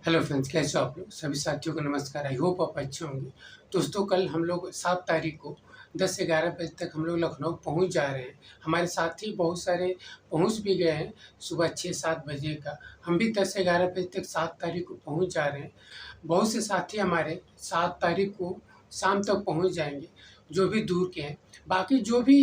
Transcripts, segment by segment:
Hello friends, कैसे हो आप लोग? सभी साथियों को नमस्कार। आई होप आप अच्छे होंगे। दोस्तों, कल हम लोग 7 तारीख को 10 से 11 बजे तक हम लोग लखनऊ पहुंच जा रहे हैं। हमारे साथी बहुत सारे पहुंच भी गए हैं सुबह 6-7 बजे का। हम भी 10 से 11 बजे तक 7 तारीख को पहुंच जा रहे हैं। बहुत से साथी हमारे 7 तारीख को शाम तक पहुंच जाएंगे, जो भी दूर के हैं। बाकी जो भी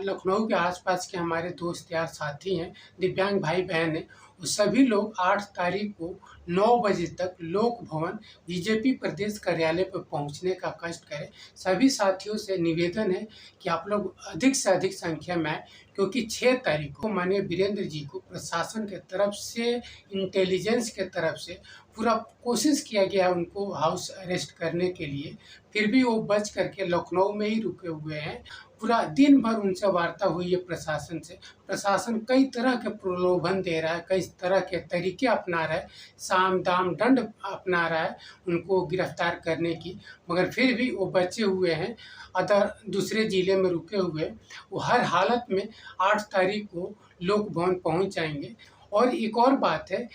लखनऊ के आसपास के हमारे दोस्त यार साथी हैं, दिव्यांग भाई बहन हैं, वो सभी लोग 8 तारीख को 9 बजे तक लोक भवन बीजेपी प्रदेश कार्यालय पर पहुंचने का कष्ट करें। सभी साथियों से निवेदन है कि आप लोग अधिक से अधिक संख्या में आए, क्योंकि 6 तारीख को माननीय वीरेंद्र जी को प्रशासन के तरफ से, इंटेलिजेंस के तरफ से पूरा कोशिश किया गया उनको हाउस अरेस्ट करने के लिए। फिर भी वो बच करके लखनऊ में ही रुके हुए हैं। पूरा दिन भर उनसे वार्ता हुई है प्रशासन से। प्रशासन कई तरह के प्रलोभन दे रहा है, कई तरह के तरीके अपना रहा है, साम दाम दंड अपना रहा है उनको गिरफ्तार करने की, मगर फिर भी वो बचे हुए हैं, दूसरे ज़िले में रुके हुए हैं। वो हर हालत में 8 तारीख को लोक भवन पहुंच जाएंगे। और एक और बात है,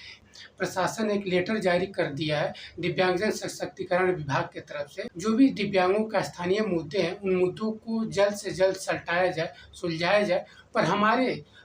प्रशासन ने एक लेटर जारी कर दिया है दिव्यांगजन सशक्तिकरण विभाग की तरफ से। जो भी दिव्यांगों का स्थानीय मुद्दे हैं, उन मुद्दों को जल्द से जल्द सल्टाया जाए, सुलझाया जाए। पर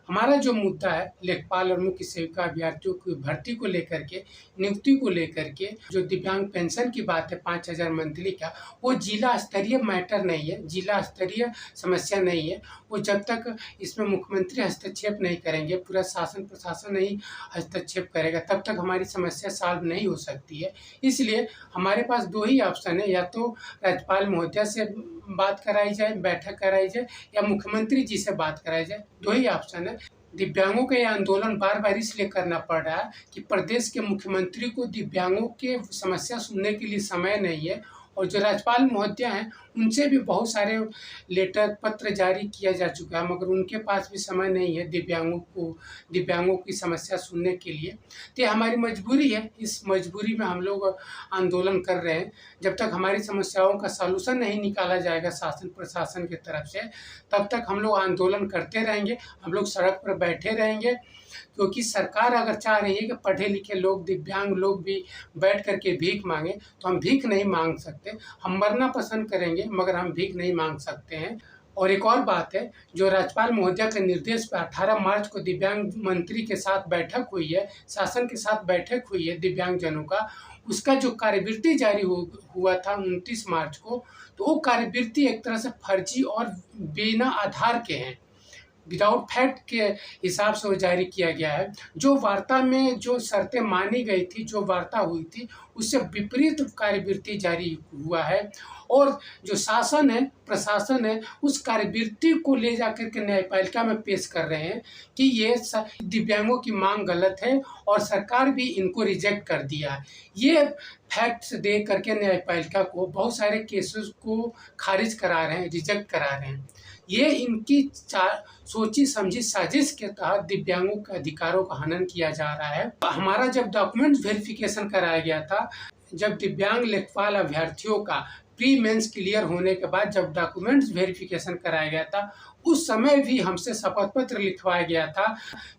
हमारा जो मुद्दा है लेखपाल और मुख्य सेविका अभ्यर्थियों की भर्ती को लेकर के, नियुक्ति को लेकर के, जो दिव्यांग पेंशन की बात है 5,000 मंथली का, वो जिला स्तरीय मैटर नहीं है, जिला स्तरीय समस्या नहीं है। वो जब तक इसमें मुख्यमंत्री हस्तक्षेप नहीं करेंगे, पूरा शासन प्रशासन नहीं हस्तक्षेप करेगा, तब तक हमारी समस्या सॉल्व नहीं हो सकती है। इसलिए हमारे पास 2 ही ऑप्शन है, या तो राज्यपाल महोदया से बात कराई जाए, बैठक कराई जाए, या मुख्यमंत्री जी से बात कराई जाए। 2 ही ऑप्शन है। दिव्यांगों का यह आंदोलन बार बार इसलिए करना पड़ रहा है कि प्रदेश के मुख्यमंत्री को दिव्यांगों के समस्या सुनने के लिए समय नहीं है। और जो राज्यपाल महोदया हैं, उनसे भी बहुत सारे लेटर पत्र जारी किया जा चुका है, मगर उनके पास भी समय नहीं है दिव्यांगों की समस्या सुनने के लिए। तो ये हमारी मजबूरी है। इस मजबूरी में हम लोग आंदोलन कर रहे हैं। जब तक हमारी समस्याओं का सॉल्यूशन नहीं निकाला जाएगा शासन प्रशासन की तरफ से, तब तक हम लोग आंदोलन करते रहेंगे, हम लोग सड़क पर बैठे रहेंगे। क्योंकि सरकार अगर चाह रही है कि पढ़े लिखे लोग, दिव्यांग लोग भी बैठ करके भीख मांगे, तो हम भीख नहीं मांग सकते। हम मरना पसंद करेंगे, मगर हम भीख नहीं मांग सकते हैं। और एक और बात है, जो राज्यपाल महोदया के निर्देश पर 18 मार्च को दिव्यांग मंत्री के साथ बैठक हुई है, शासन के साथ बैठक हुई है दिव्यांगजनों का, उसका जो कार्यवृत्ति जारी हुआ था 29 मार्च को, तो वो कार्यवृत्ति एक तरह से फर्जी और बिना आधार के हैं, विदाउट फैक्ट के हिसाब से वो जारी किया गया है। जो वार्ता में जो शर्तें मानी गई थी, जो वार्ता हुई थी, उससे विपरीत कार्यवृत्ति जारी हुआ है। और जो शासन है, प्रशासन है, उस कार्यवृत्ति को ले जाकर के न्यायपालिका में पेश कर रहे हैं कि ये दिव्यांगों की मांग गलत है, और सरकार भी इनको रिजेक्ट कर दिया है। ये फैक्ट्स दे करके न्यायपालिका को बहुत सारे केसेस को खारिज करा रहे हैं, रिजेक्ट करा रहे हैं। ये इनकी सोची समझी साजिश के तहत दिव्यांगों के अधिकारों का हनन किया जा रहा है। हमारा जब डॉक्यूमेंट्स वेरिफिकेशन कराया गया था, जब दिव्यांग लेखपाल अभ्यर्थियों का प्री मेंस क्लियर होने के बाद जब डॉक्यूमेंट्स वेरिफिकेशन कराया गया था, उस समय भी हमसे शपथ पत्र लिखवाया गया था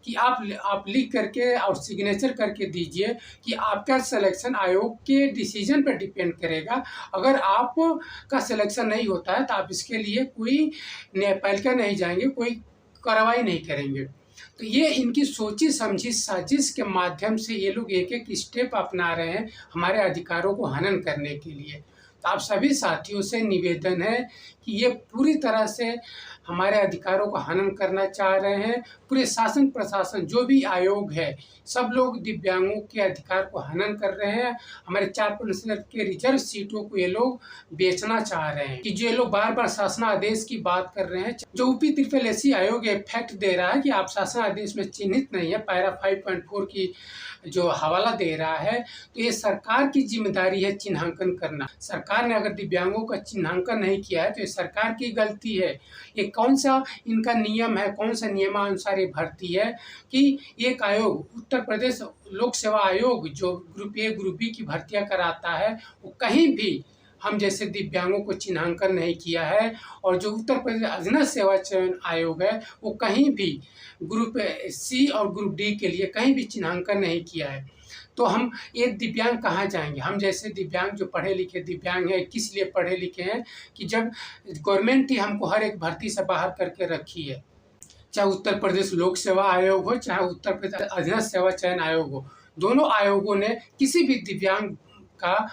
कि आप लिख करके और सिग्नेचर करके दीजिए कि आपका सिलेक्शन आयोग के डिसीजन पर डिपेंड करेगा। अगर आपका सिलेक्शन नहीं होता है तो आप इसके लिए कोई न्यायपालिका नहीं जाएंगे, कोई कार्रवाई नहीं करेंगे। तो ये इनकी सोची समझी साजिश के माध्यम से ये लोग एक एक स्टेप अपना रहे हैं हमारे अधिकारों को हनन करने के लिए। तो आप सभी साथियों से निवेदन है कि ये पूरी तरह से हमारे अधिकारों को हनन करना चाह रहे हैं। पूरे शासन प्रशासन, जो भी आयोग है, सब लोग दिव्यांगों के अधिकार को हनन कर रहे हैं। हमारे 4% के रिजर्व सीटों को ये लोग बेचना चाह रहे हैं। कि जो लोग बार बार शासनादेश की बात कर रहे हैं, जो यूपी त्रिपल आयोग ये फैक्ट दे रहा है कि आप शासनादेश में चिन्हित नहीं है, पैरा 5.4 की जो हवाला दे रहा है, तो ये सरकार की जिम्मेदारी है चिन्हांकन करना। सरकार ने अगर दिव्यांगों का चिन्हांकन नहीं किया है तो ये सरकार की गलती है। ये कौन सा इनका नियम है, कौन सा नियमानुसार ये भर्ती है कि एक आयोग, उत्तर प्रदेश लोक सेवा आयोग, जो ग्रुप ए ग्रुप बी की भर्तियां कराता है, वो कहीं भी हम जैसे दिव्यांगों को चिन्हांकन नहीं किया है। और जो उत्तर प्रदेश अधीनस्थ सेवा चयन आयोग है, वो कहीं भी ग्रुप सी और ग्रुप डी के लिए कहीं भी चिन्हांकन नहीं किया है। तो हम एक दिव्यांग कहाँ जाएँगे? हम जैसे दिव्यांग जो पढ़े लिखे दिव्यांग हैं, किस लिए पढ़े लिखे हैं कि जब गवर्नमेंट ही हमको हर एक भर्ती से बाहर करके रखी है, चाहे उत्तर प्रदेश लोक सेवा आयोग हो, चाहे उत्तर प्रदेश अधीनस्थ सेवा चयन आयोग हो, दोनों आयोगों ने किसी भी दिव्यांग का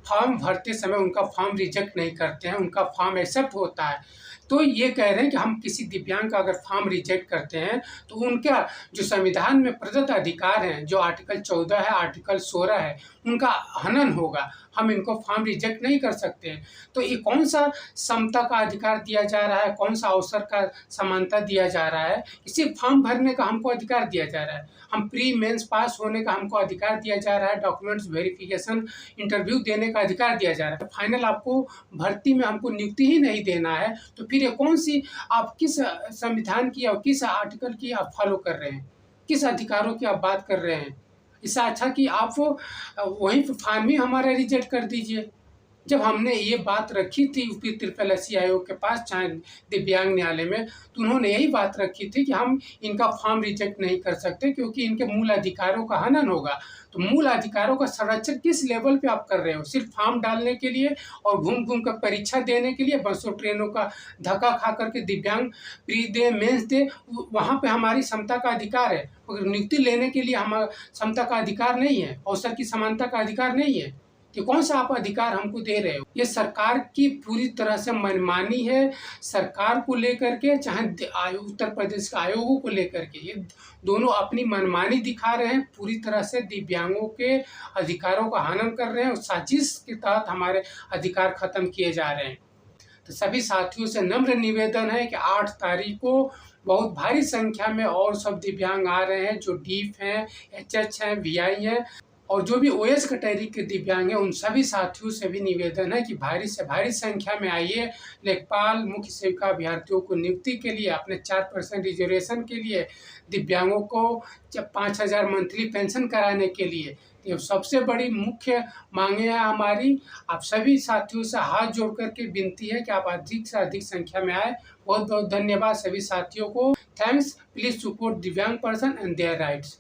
फॉर्म भरते समय उनका फॉर्म रिजेक्ट नहीं करते हैं, उनका फॉर्म एक्सेप्ट होता है। तो ये कह रहे हैं कि हम किसी दिव्यांग का अगर फॉर्म रिजेक्ट करते हैं, तो उनका जो संविधान में प्रदत्त अधिकार हैं, जो आर्टिकल 14 है, आर्टिकल 16 है, उनका हनन होगा। हम इनको फॉर्म रिजेक्ट नहीं कर सकते हैं। तो ये कौन-सा समता का अधिकार दिया जा रहा है, कौन-सा अवसर का समानता दिया जा रहा है? सिर्फ़ फॉर्म भरने का हमको अधिकार दिया जा रहा है। हम प्री मेंस पास होने का हमको अधिकार दिया जा रहा है, डॉक्यूमेंट्स वेरिफ़िकेशन, इंटरव्यू देने का अधिकार दिया जा रहा है। फाइनल आपको भर्ती में हमको नियुक्ति ही नहीं देना है, तो फिर ये कौन-सी आप किस संविधान की और किस आर्टिकल की आप फ़ॉलो कर रहे हैं? किस अधिकारों की आप बात कर रहे हैं? इससे अच्छा कि आप वहीं पे फॉर्म ही हमारा रिजेक्ट कर दीजिए। जब हमने ये बात रखी थी यूपी SSSC आयोग के पास, चाहे दिव्यांग न्यायालय में, तो उन्होंने यही बात रखी थी कि हम इनका फॉर्म रिजेक्ट नहीं कर सकते क्योंकि इनके मूल अधिकारों का हनन होगा। तो मूल अधिकारों का संरक्षण किस लेवल पे आप कर रहे हो? सिर्फ़ फॉर्म डालने के लिए और घूम-घूम कर परीक्षा देने के लिए, बसों ट्रेनों का धक्का खा कर के दिव्यांग प्री दे, मेंस दे, वहाँ पे हमारी समता का अधिकार है। मगर नियुक्ति लेने के लिए समता का अधिकार नहीं है, अवसर की समानता का अधिकार नहीं है। ये कौन-सा आप अधिकार हमको दे रहे हो? ये सरकार की पूरी तरह से मनमानी है, सरकार को लेकर के, चाहे उत्तर प्रदेश के आयोगों को लेकर के। ये दोनों अपनी मनमानी दिखा रहे हैं, पूरी तरह से दिव्यांगों के अधिकारों का हनन कर रहे हैं और साजिश के तहत हमारे अधिकार खत्म किए जा रहे हैं। तो सभी साथियों से नम्र निवेदन है कि 8 तारीख को बहुत भारी संख्या में और सब दिव्यांग आ रहे हैं, जो डीफ हैं, एचएच हैं, वीआई हैं, और जो भी ओएस कैटेगरी के दिव्यांग हैं, उन सभी साथियों से भी निवेदन है कि भारी से भारी संख्या में आइए। लेखपाल, मुख्य सेविका अभ्यर्थियों को नियुक्ति के लिए, अपने 4% रिजर्वेशन के लिए, दिव्यांगों को 5,000 मंथली पेंशन कराने के लिए, ये सबसे बड़ी मुख्य मांगे हैं हमारी। आप सभी साथियों से हाथ जोड़ कर के विनती है कि आप अधिक से अधिक संख्या में आए। बहुत बहुत धन्यवाद सभी साथियों को। थैंक्स। प्लीज सपोर्ट दिव्यांग पर्सन एंड देयर राइट्स।